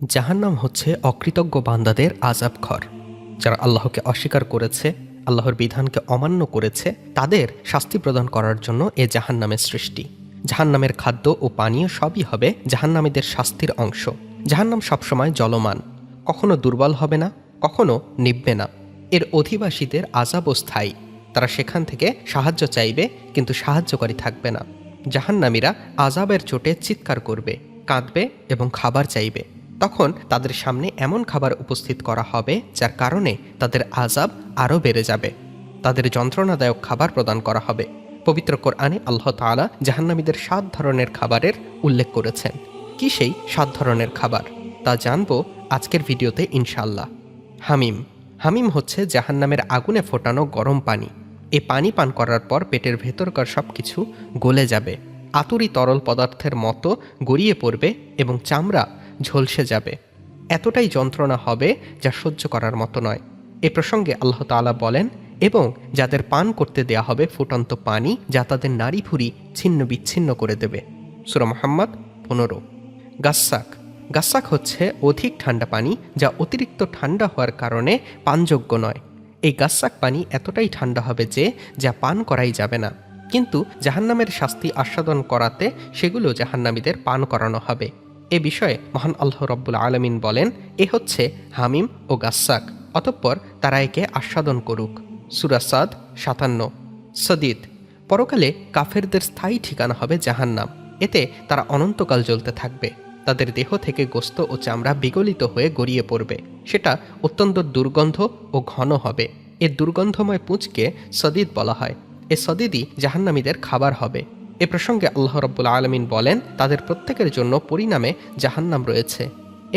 জাহান্নাম হচ্ছে অকৃতজ্ঞ বান্দাদের আযাব ঘর। যারা আল্লাহকে অস্বীকার করেছে, আল্লাহর বিধানকে অমান্য করেছে, তাদের শাস্তি প্রদান করার জন্য এ জাহান্নামের সৃষ্টি। জাহান্নামের খাদ্য ও পানীয় সবই হবে জাহান্নামীদের শাস্তির অংশ। জাহান্নাম সবসময় জলমান, কখনো দুর্বল হবে না, কখনো নিববে না। এর অধিবাসীদের আযাবও স্থায়ী। তারা সেখান থেকে সাহায্য চাইবে, কিন্তু সাহায্যকারী থাকবে না। জাহান্নামীরা আযাবের চোটে চিৎকার করবে, কাঁদবে এবং খাবার চাইবে। তখন তাদের সামনে এমন খাবার উপস্থিত করা হবে যার কারণে তাদের আযাব আরও বেড়ে যাবে। তাদের যন্ত্রণাদায়ক খাবার প্রদান করা হবে। পবিত্র কোরআনে আল্লাহ তাআলা জাহান্নামীদের 7 ধরনের খাবারের উল্লেখ করেছেন। কি সেই 7 ধরনের খাবার তা জানব আজকের ভিডিওতে ইনশাআল্লাহ। হামিম। হামিম হচ্ছে জাহান্নামের আগুনে ফোটানো গরম পানি। এ পানি পান করার পর পেটের ভেতরকার সব কিছু গলে যাবে, আতুরি তরল পদার্থের মতো গড়িয়ে পড়বে এবং চামড়া ঝলসে যাবে। এতটাই যন্ত্রণা হবে যা সহ্য করার মতো নয়। এ প্রসঙ্গে আল্লাহ তাআলা বলেন, এবং যাদের পান করতে দেয়া হবে ফুটন্ত পানি যা তাদের নাড়ি ভুঁড়ি ছিন্ন বিচ্ছিন্ন করে দেবে। সূরা মুহাম্মদ 15। গাসসাক। গাসসাক হচ্ছে অধিক ঠান্ডা পানি যা অতিরিক্ত ঠান্ডা হওয়ার কারণে পানযোগ্য নয়। এই গাসসাক পানি এতটাই ঠান্ডা হবে যে যা পান করাই যাবে না, কিন্তু জাহান্নামের শাস্তি আস্বাদন করাতে সেগুলো জাহান্নামীদের পান করানো হবে। এ বিষয়ে মহান আল্লাহ রব্বুল আলামিন বলেন, এ হচ্ছে হামিম ও গাসসাক, অতঃপর তারা একে আস্বাদন করুক। সূরা সাদ 57। সদিদ। পরকালে কাফেরদের স্থায়ী ঠিকানা হবে জাহান্নাম। এতে তারা অনন্তকাল জ্বলতে থাকবে। তাদের দেহ থেকে গোস্ত ও চামড়া বিগলিত হয়ে গড়িয়ে পড়বে। সেটা অত্যন্ত দুর্গন্ধ ও ঘন হবে। এর দুর্গন্ধময় পুঁজকে সদিদ বলা হয়। এ সদিদই জাহান্নামীদের খাবার হবে। এ প্রসঙ্গে আল্লাহ রব্বুল আলামিন বলেন, তাদের প্রত্যেকের জন্য পরিণামে জাহান্নাম রয়েছে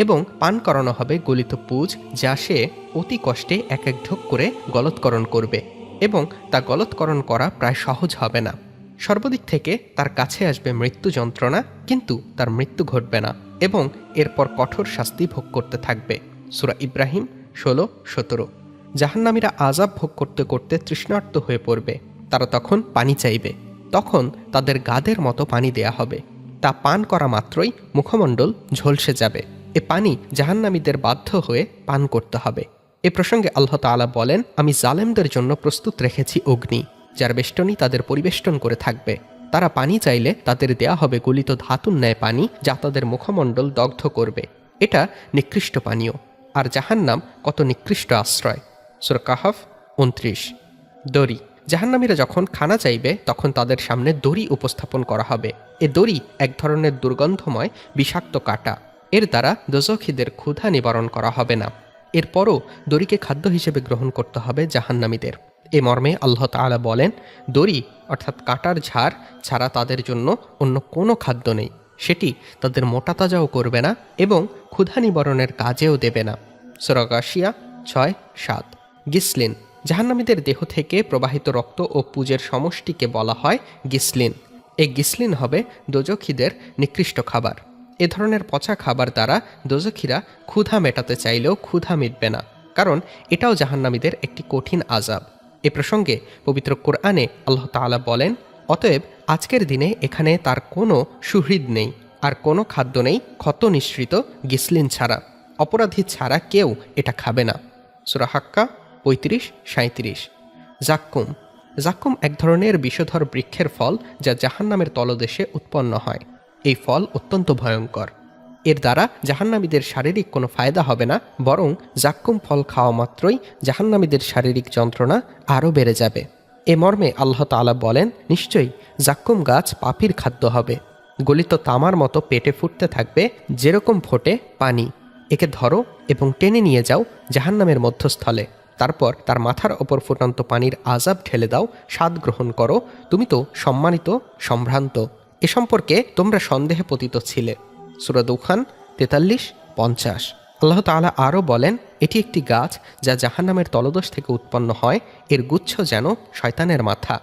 এবং পান করানো হবে গলিত পুঁজ, যা সে অতি কষ্টে এক এক ঢোক করে গলৎকরণ করবে এবং তা গলৎকরণ করা প্রায় সহজ হবে না। সর্বদিক থেকে তার কাছে আসবে মৃত্যু যন্ত্রণা, কিন্তু তার মৃত্যু ঘটবে না এবং এরপর কঠোর শাস্তি ভোগ করতে থাকবে। সূরা ইব্রাহিম 16-17। জাহান্নামীরা আযাব ভোগ করতে করতে তৃষ্ণার্ত হয়ে পড়বে। তারা তখন পানি চাইবে। তখন তাদের গাদের মতো পানি দেয়া হবে। তা পান করা মাত্রই মুখমণ্ডল ঝলসে যাবে। এ পানি জাহান্নামীদের বাধ্য হয়ে পান করতে হবে। এ প্রসঙ্গে আল্লাহ তাআলা বলেন, আমি জালেমদের জন্য প্রস্তুত রেখেছি অগ্নি, যার বেষ্টনী তাদের পরিবেষ্টন করে থাকবে। তারা পানি চাইলে তাদের দেয়া হবে গলিত ধাতুর ন্যায় পানি, যা তাদের মুখমণ্ডল দগ্ধ করবে। এটা নিকৃষ্ট পানীয়। আর জাহান্নাম কত নিকৃষ্ট আশ্রয়। সূরা কাহফ 29। দড়ি। জাহান্নামীরা যখন খানা চাইবে তখন তাদের সামনে দড়ি উপস্থাপন করা হবে। এ দড়ি এক ধরনের দুর্গন্ধময় বিষাক্ত কাঁটা। এর দ্বারা দোজখীদের ক্ষুধা নিবারণ করা হবে না। এরপরও দড়িকে খাদ্য হিসেবে গ্রহণ করতে হবে জাহান্নামীদের। এ মর্মে আল্লাহ তাআলা বলেন, দড়ি অর্থাৎ কাঁটার ঝাড় ছাড়া তাদের জন্য অন্য কোনো খাদ্য নেই। সেটি তাদের মোটা তাজাও করবে না এবং ক্ষুধা নিবারণের কাজেও দেবে না। সূরা গাশিয়া 6-7। গিসলিন। জাহান্নামীদের দেহ থেকে প্রবাহিত রক্ত ও পুজের সমষ্টিকে বলা হয় গিসলিন। এই গিসলিন হবে দোজখীদের নিকৃষ্ট খাবার। এ ধরনের পচা খাবার দ্বারা দোজখীরা ক্ষুধা মেটাতে চাইলেও ক্ষুধা মিটবে না, কারণ এটাও জাহান্নামীদের একটি কঠিন আযাব। এ প্রসঙ্গে পবিত্র কোরআনে আল্লাহ তাআলা বলেন, অতএব আজকের দিনে এখানে তার কোনো সুহৃদ নেই, আর কোনো খাদ্য নেই ক্ষত নিঃসৃত গিসলিন ছাড়া। অপরাধী ছাড়া কেউ এটা খাবে না। সূরা হাক্কা 35-37। জাক্কুম। জাক্কুম এক ধরনের বিষধর বৃক্ষের ফল যা জাহান্নামের তলদেশে উৎপন্ন হয়। এই ফল অত্যন্ত ভয়ঙ্কর। এর দ্বারা জাহান্নামীদের শারীরিক কোনো ফায়দা হবে না, বরং জাক্কুম ফল খাওয়া মাত্রই জাহান্নামীদের শারীরিক যন্ত্রণা আরও বেড়ে যাবে। এ মর্মে আল্লাহ তাআলা বলেন, নিশ্চয়ই জাক্কুম গাছ পাপীর খাদ্য হবে। গলিত তামার মতো পেটে ফুটতে থাকবে, যেরকম ফোটে পানি। একে ধরো এবং টেনে নিয়ে যাও জাহান্নামের মধ্যস্থলে। তারপর তার মাথার ওপর ফুটন্ত পানির আযাব ঢেলে দাও, স্বাদ গ্রহণ করো। তুমি তো সম্মানিত, সম্ভ্রান্ত। এ সম্পর্কে তোমরা সন্দেহে পতিত ছিলে। সূরা দুখান 43-50। আল্লাহ তাআলা আরও বলেন, এটি একটি গাছ যা জাহান্নামের তলদেশ থেকে উৎপন্ন হয়। এর গুচ্ছ যেন শয়তানের মাথা।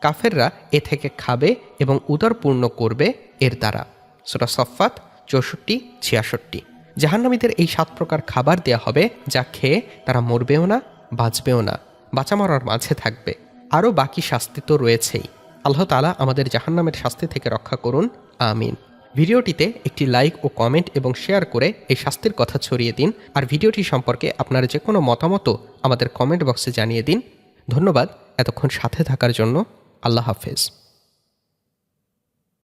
কাফেররা এ থেকে খাবে এবং উদর পূর্ণ করবে এর দ্বারা। সূরা সফফাত 64-66। জাহান্নামীদের এই 7 প্রকার খাবার দেয়া হবে, যা খেয়ে তারা মরবেও না, বাঁচবেও না, বাঁচা মরার মাঝে থাকবে। আরও বাকি শাস্তি তো রয়েছেই। আল্লাহ তাআলা আমাদের জাহান্নামের শাস্তি থেকে রক্ষা করুন, আমিন। ভিডিওটিতে একটি লাইক ও কমেন্ট এবং শেয়ার করে এই শাস্তির কথা ছড়িয়ে দিন। আর ভিডিওটি সম্পর্কে আপনার যে কোনো মতামতও আমাদের কমেন্ট বক্সে জানিয়ে দিন। ধন্যবাদ এতক্ষণ সাথে থাকার জন্য। আল্লাহ হাফেজ।